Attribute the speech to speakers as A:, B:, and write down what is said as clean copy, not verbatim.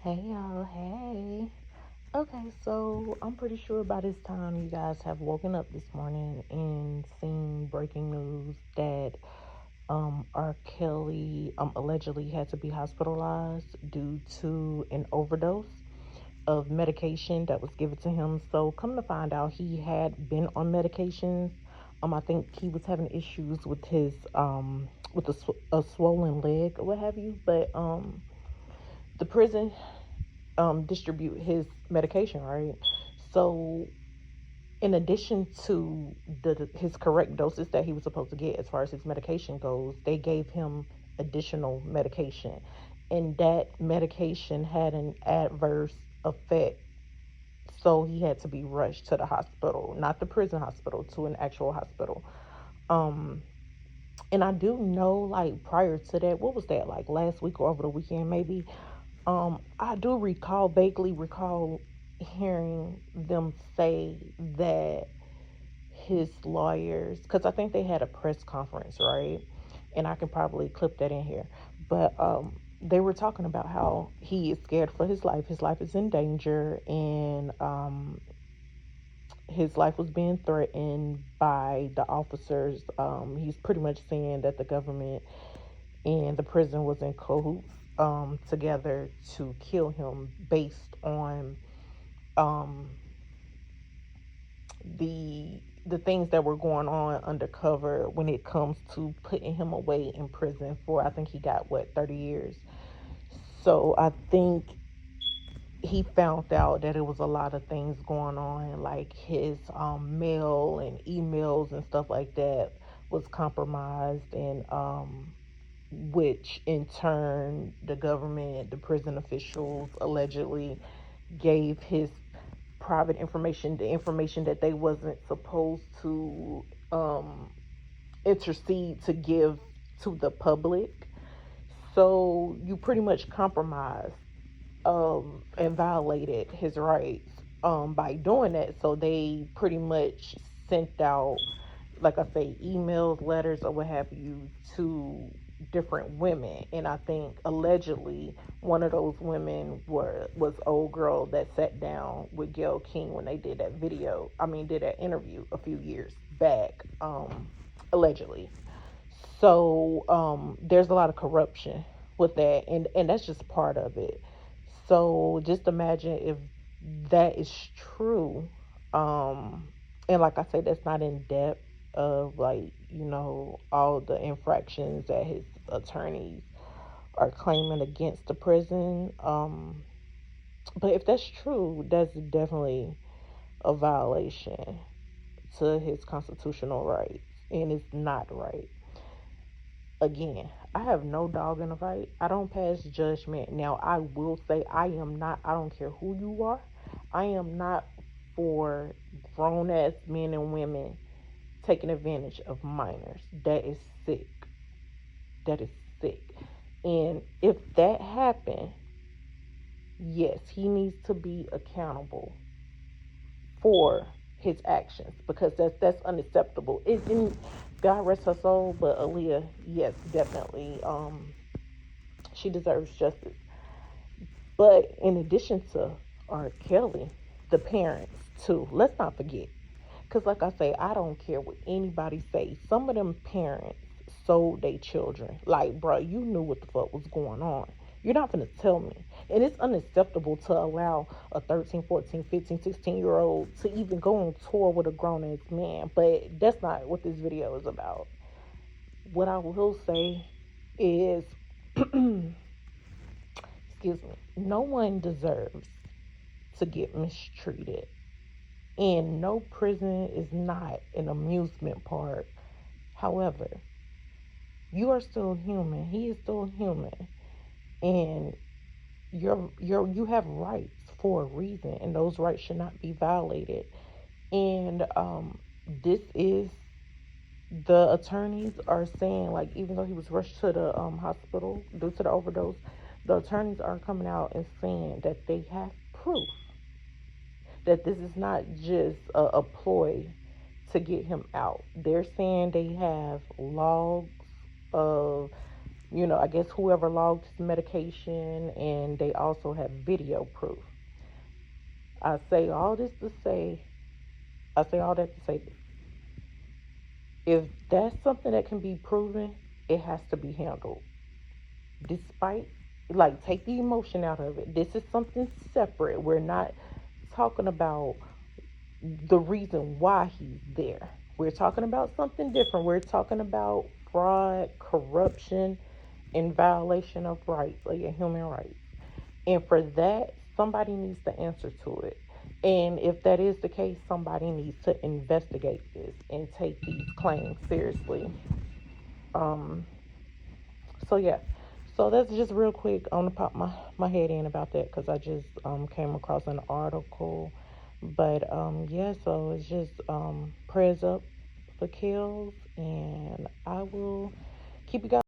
A: Hey y'all, hey. Okay, so I'm pretty sure by this time you guys have woken up this morning and seen breaking news that R.Kelly allegedly had to be hospitalized due to an overdose of medication that was given to him. So come to find out, he had been on medications. I think he was having issues with his with a swollen leg or what have you, but the prison distribute his medication, right? So, in addition to his correct doses that he was supposed to get as far as his medication goes, they gave him additional medication, and that medication had an adverse effect. So he had to be rushed to the hospital, not the prison hospital, to an actual hospital. Um, and I do know, like prior to that, what was that, like last week or over the weekend, maybe? I do vaguely recall hearing them say that his lawyers, because I think they had a press conference, right? And I can probably clip that in here. But they were talking about how he is scared for his life. His life is in danger, and his life was being threatened by the officers. He's pretty much saying that the government and the prison was in cahoots together to kill him based on um, the things that were going on undercover when it comes to putting him away in prison for, I think he got what, 30 years. So I think he found out that it was a lot of things going on, like his mail and emails and stuff like that was compromised, and which in turn the government, the prison officials allegedly gave his private information, the information that they wasn't supposed to intercede to give to the public. So you pretty much compromised and violated his rights by doing that. So they pretty much sent out, like I say, emails, letters, or what have you, to different women. And I think allegedly one of those women was old girl that sat down with Gail King when they did that video. I mean, did that interview a few years back, allegedly. So there's a lot of corruption with that, and that's just part of it. So just imagine if that is true. Um, and like I say, that's not in depth of, like, all the infractions that his attorneys are claiming against the prison. But if that's true, that's definitely a violation to his constitutional rights, and it's not right. Again, I have no dog in the fight. I don't pass judgment. Now, I will say I am not, I don't care who you are, I am not for grown ass men and women taking advantage of minors. That is sick. That is sick. And if that happened, yes, he needs to be accountable for his actions, because that's unacceptable. It didn't. God rest her soul, but Aaliyah, yes, definitely, she deserves justice. But in addition to R. Kelly, the parents too. Let's not forget, because like I say, I don't care what anybody say. Some of them parents sold their children. Like, bro, you knew what the fuck was going on. You're not gonna tell me. And it's unacceptable to allow a 13, 14, 15, 16-year old to even go on tour with a grown ass man. But that's not what this video is about. What I will say is, excuse me, no one deserves to get mistreated. And no prison is not an amusement park. However, you are still human. He is still human. And you have rights for a reason, and those rights should not be violated. And this is, the attorneys are saying, like, even though he was rushed to the hospital due to the overdose, the attorneys are coming out and saying that they have proof that this is not just a ploy to get him out. They're saying they have logs of I guess whoever logged his medication, and they also have video proof. I say all this to say, I say all that to say, if that's something that can be proven, it has to be handled. Despite, like, take the emotion out of it. This is something separate. We're not talking about the reason why he's there. We're talking about something different. We're talking about fraud, corruption, and violation of rights, like human rights. And for that, somebody needs to answer to it. And if that is the case, somebody needs to investigate this and take these claims seriously. Um, so yeah, so that's just real quick. I want to pop my head in about that because I just came across an article. But yeah, so it's just prayers up for kills, and I will keep you guys